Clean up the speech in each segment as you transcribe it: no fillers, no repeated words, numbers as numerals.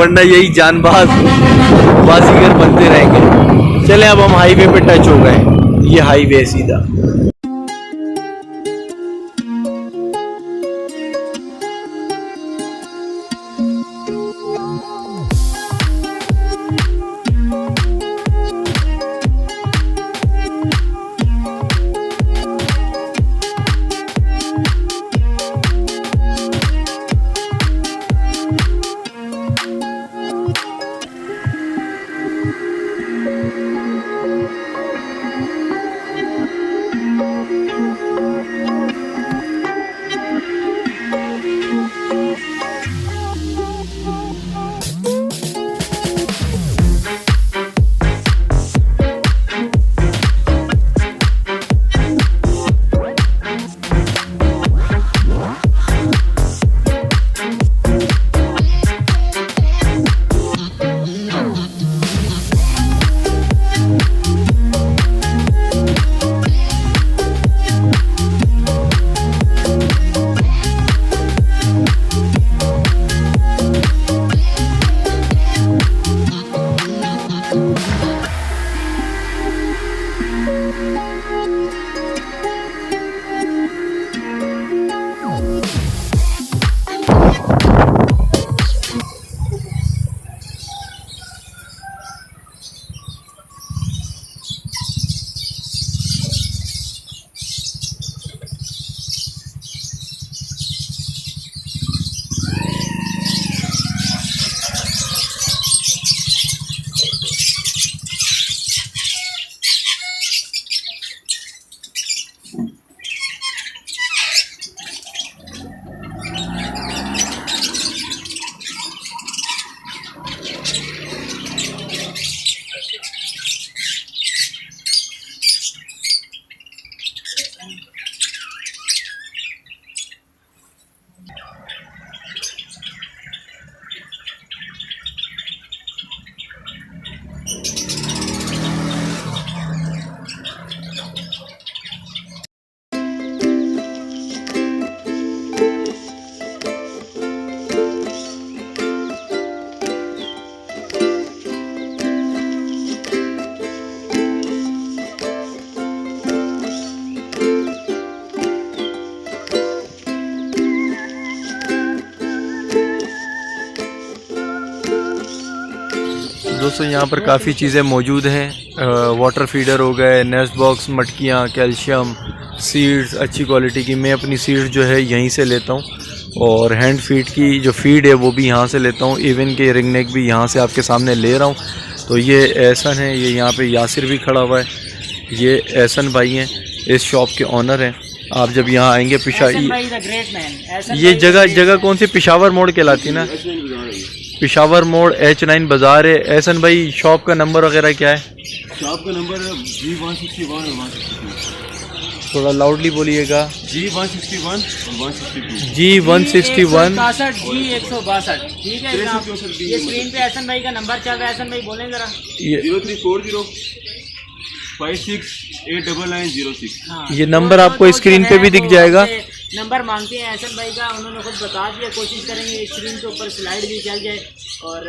वरना यही जानबाज बाजीगर बनते रहेंगे। चले अब हम हाईवे पे टच हो गए, ये हाईवे है सीधा। दोस्तों यहाँ पर काफ़ी चीज़ें मौजूद हैं। वाटर फीडर हो गए, नेस्ट बॉक्स, मटकियाँ, कैल्शियम, सीड्स अच्छी क्वालिटी की। मैं अपनी सीड्स जो है यहीं से लेता हूँ, और हैंड फीड की जो फीड है वो भी यहाँ से लेता हूँ। इवन के रिंग नेक भी यहाँ से आपके सामने ले रहा हूँ। तो ये एहसन है, ये यहाँ पे यासिर भी खड़ा हुआ है। ये एहसन भाई हैं, इस शॉप के ऑनर हैं। आप जब यहाँ आएंगे ये जगह कौन सी, पिशावर मोड़ कहलाती ना? पिशावर मोड़ H9 बाज़ार है। एहसन भाई शॉप का नंबर वगैरह क्या है? शॉप का नंबर G161 और 162। थोड़ा लाउडली बोलिएगा। G161 और 162। G161 G162। ठीक है, ये स्क्रीन पे एहसन भाई का नंबर चल रहा है। एहसन भाई बोलें जरा। 0340 56899906। ये नंबर आपको स्क्रीन पे भी दिख जाएगा। नंबर मांगते हैं एहसन भाई का, उन्होंने खुद बता दिया। कोशिश करेंगे स्क्रीन के ऊपर स्लाइड भी चल जाए, और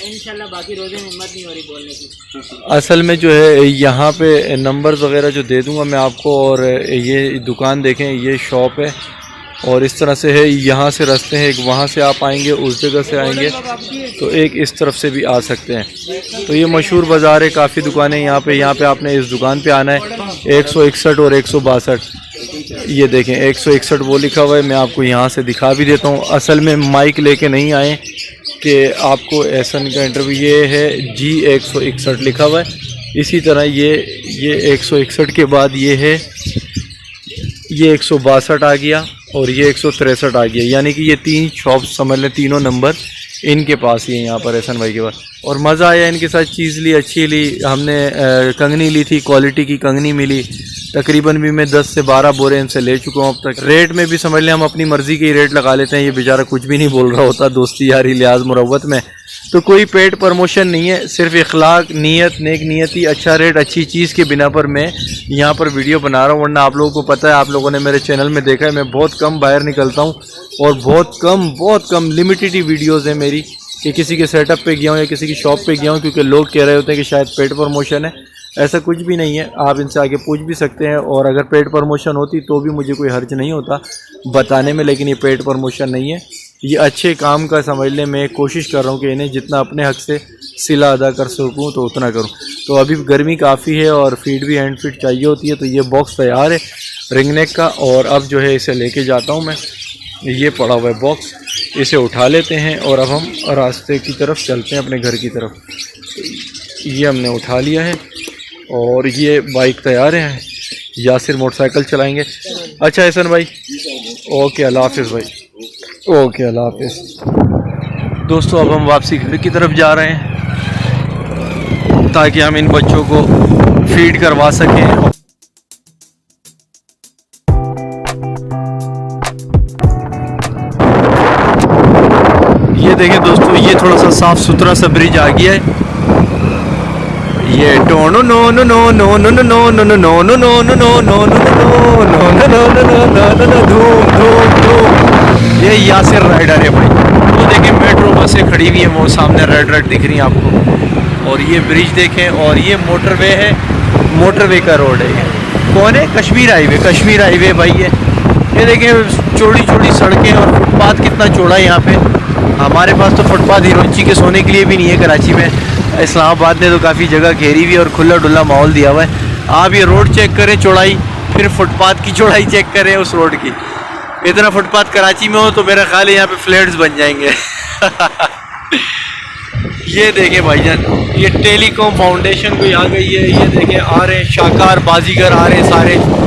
इंशाल्लाह बाकी रोज़े में हिम्मत नहीं हो रही बोलने की। असल में जो है यहाँ पे नंबर्स वगैरह जो दे दूँगा मैं आपको। और ये दुकान देखें, ये शॉप है, और इस तरह से है। यहाँ से रास्ते हैं, एक वहाँ से आप आएंगे, उस जगह से आएंगे तो एक इस तरफ से भी आ सकते हैं। तो ये मशहूर बाज़ार है, काफ़ी दुकानें यहाँ पे आपने इस दुकान पे आना है। 161 और 162, ये देखें 161 वो लिखा हुआ है। मैं आपको यहाँ से दिखा भी देता हूँ। असल में माइक लेके नहीं आए कि आपको एहसन का इंटरव्यू। ये है G161 लिखा हुआ है। इसी तरह ये 161 के बाद ये है, ये 162 आ गया, और ये 163 आ गया। यानी कि ये 3 शॉप समझ लें, तीनों नंबर इनके पास ही है यहाँ पर एहसन भाई के पास। और मज़ा आया इनके साथ, चीज़ ली, अच्छी ली। हमने कंगनी ली थी, क्वालिटी की कंगनी मिली। तकरीबन भी मैं 10 से 12 बोरे इनसे ले चुका हूँ अब तक। रेट में भी समझ लें हम अपनी मर्ज़ी के ही रेट लगा लेते हैं। ये बेचारा कुछ भी नहीं बोल रहा होता, दोस्ती यारी लिहाज मुरव्वत में। तो कोई पेड प्रमोशन नहीं है, सिर्फ इखलाक, नीयत, नेक नीयती, अच्छा रेट, अच्छी चीज़ के बिना पर मैं यहाँ पर वीडियो बना रहा हूँ। वरना आप लोगों को पता है, आप लोगों ने मेरे चैनल में देखा है, मैं बहुत कम बाहर निकलता हूँ, और बहुत कम लिमिटेड ही वीडियोज़ हैं मेरी। कि किसी के सेटअप पे गया हूँ या किसी की शॉप पे गया हूँ, क्योंकि लोग कह रहे होते हैं कि शायद पेड प्रमोशन है। ऐसा कुछ भी नहीं है, आप इनसे आगे पूछ भी सकते हैं। और अगर पेड प्रमोशन होती तो भी मुझे कोई हर्ज नहीं होता बताने में, लेकिन ये पेड प्रमोशन नहीं है। ये अच्छे काम का समझ लें। मैं कोशिश कर रहा हूँ कि इन्हें जितना अपने हक से सिला अदा कर सकूँ तो उतना करूँ। तो अभी गर्मी काफ़ी है और फीड भी हैंड फीड चाहिए होती है। तो ये बॉक्स तैयार है रिंग नेक का, और अब जो है इसे लेके जाता हूँ मैं। ये पड़ा हुआ है बॉक्स, इसे उठा लेते हैं और अब हम रास्ते की तरफ चलते हैं, अपने घर की तरफ। ये हमने उठा लिया है और ये बाइक तैयार है। यासिर मोटरसाइकिल चलाएंगे। अच्छा हसन भाई, ओके अल्लाह हाफिज़ भाई, ओके अल्लाह हाफिज़। दोस्तों अब हम वापसी घर की तरफ जा रहे हैं ताकि हम इन बच्चों को फीड करवा सकें। ये देखें दोस्तों, ये थोड़ा सा साफ़ सुथरा सा ब्रिज आ गया है। ये टोनो no no no no no no no no no no no no no no no no धूम धूम धूम। ये यासिर राइडर है भाई। वो देखें मेट्रो बसें खड़ी हुई हैं, वो सामने रेड रेड दिख रही हैं आपको। और ये ब्रिज देखें, और ये मोटरवे है, मोटरवे का रोड है। ये कौन है? कश्मीर हाईवे भाई। ये देखें चौड़ी चौड़ी सड़कें और फुटपाथ कितना चौड़ा है यहाँ पे। हमारे पास तो फुटपाथ हिरोची के सोने के लिए भी नहीं है कराची में। इस्लामाबाद ने तो काफ़ी जगह घेरी हुई और खुला डुल्ला माहौल दिया हुआ है। आप ये रोड चेक करें चौड़ाई, फिर फुटपाथ की चौड़ाई चेक करें उस रोड की। इतना फुटपाथ कराची में हो तो मेरा ख्याल है यहाँ पे फ्लैट्स बन जाएंगे। ये देखें भाईजान, ये टेलीकॉम फाउंडेशन कोई आ गई है। ये देखें आ रहे हैं शाकार बाजीगर आ रहे हैं सारे।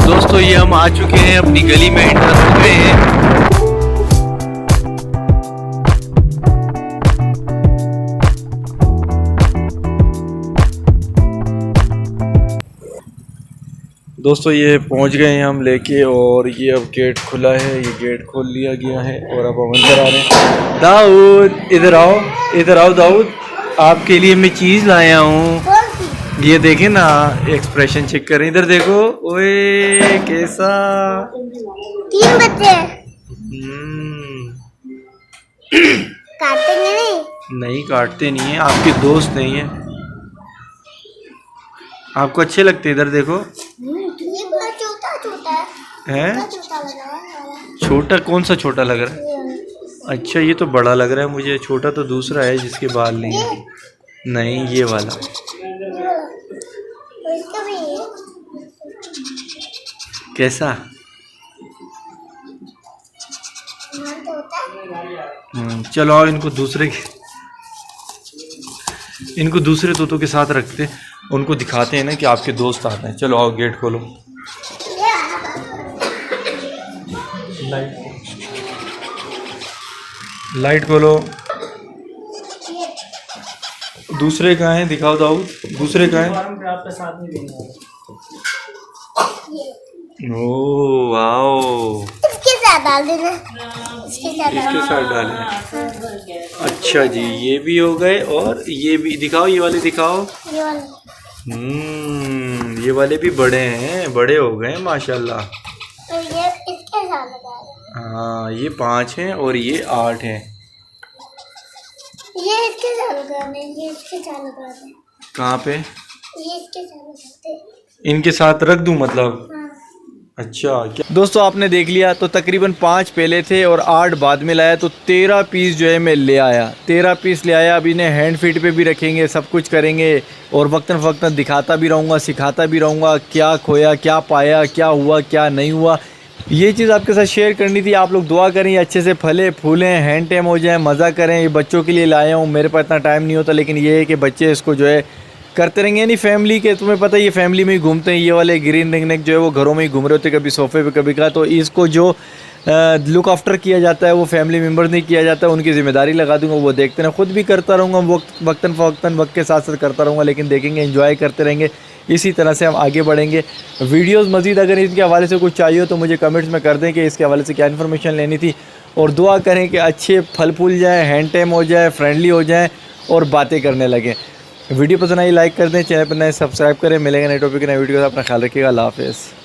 दोस्तों ये हम आ चुके हैं अपनी गली में, एंटर हो गए हैं। दोस्तों ये पहुंच गए हैं हम लेके, और ये अब गेट खुला है। ये गेट खोल लिया गया है और अब हम अंदर आ रहे हैं। दाऊद इधर आओ, इधर आओ दाऊद, आपके लिए मैं चीज़ लाया हूँ। ये देखें ना, एक्सप्रेशन चेक करें, इधर देखो। ओए कैसा 3 बच्चे काटेंगे नहीं काटते नहीं है, आपके दोस्त नहीं है, आपको अच्छे लगते। इधर देखो, ये बड़ा छोटा छोटा है छोटा लग रहा है। छोटा कौन सा छोटा लग रहा है? अच्छा ये तो बड़ा लग रहा है मुझे। छोटा तो दूसरा है जिसके बाल नहीं है। नहीं ये वाला इसका भी कैसा? चलो आओ इनको दूसरे तोतों के साथ रखते, उनको दिखाते हैं ना कि आपके दोस्त आते हैं। चलो आओ गेट खोलो। लाइट खोलो। दूसरे कहाँ हैं? दिखाओ दाऊद, दूसरे कहाँ हैं? ओह वाओ, इसके साथ डाल देना, इसके साथ डालें। अच्छा जी, ये भी हो गए, और ये भी दिखाओ, ये वाले दिखाओ। ये वाला ये वाले भी बड़े हैं, बड़े हो गए हैं माशाल्लाह। तो ये इसके साथ लगा दे। हाँ ये 5 हैं और ये 8 हैं। ये इसके साथ लगा दे, ये इसके साथ लगा दे। कहाँ पे? ये इसके साथ लगा दे। इनके साथ रख दूं मतलब? हाँ। अच्छा क्या दोस्तों, आपने देख लिया तो तकरीबन 5 पहले थे और 8 बाद में लाया, तो 13 पीस जो है मैं ले आया। 13 पीस ले आया। अब इन्हें हैंड फीड पे भी रखेंगे, सब कुछ करेंगे, और वक्तन फ़वक्तन दिखाता भी रहूँगा, सिखाता भी रहूँगा क्या खोया, क्या पाया, क्या हुआ, क्या नहीं हुआ। ये चीज़ आपके साथ शेयर करनी थी। आप लोग दुआ करें, अच्छे से फले फूलें, हैंड टाइम हो जाए, मज़ा करें। ये बच्चों के लिए लाया हूँ, मेरे पास इतना टाइम नहीं होता, लेकिन ये है कि बच्चे इसको जो है करते रहेंगे। यानी फैमिली के, तुम्हें पता है ये फैमिली में ही घूमते हैं। ये वाले ग्रीन रिंग नेक जो है वो घरों में ही घूम रहे होते, कभी सोफ़े पे कभी का। तो इसको जो लुक आफ्टर किया जाता है वो फैमिली मेम्बर नहीं किया जाता है, उनकी ज़िम्मेदारी लगा दूँगा, वो देखते हैं। ख़ुद भी करता रहूँगा, वक्तन फ़वक्तन वक्त के साथ साथ करता रहूँगा, लेकिन देखेंगे, एंजॉय करते रहेंगे। इसी तरह से हम आगे बढ़ेंगे। वीडियोस मज़ीद अगर इसके हवाले से कुछ चाहिए तो मुझे कमेंट्स में कर दें कि इसके हवाले से क्या इन्फॉर्मेशन लेनी थी। और दुआ करें कि अच्छे फल फूल जाए, हैंड टाइम हो जाए, फ्रेंडली हो जाए और बातें करने लगें। वीडियो पसंद आई लाइक कर दें, चैनल पर नए सब्सक्राइब करें। मिलेंगे नए टॉपिक नए वीडियो। अपना ख्याल रखिएगा। अल्लाह हाफ़िज़।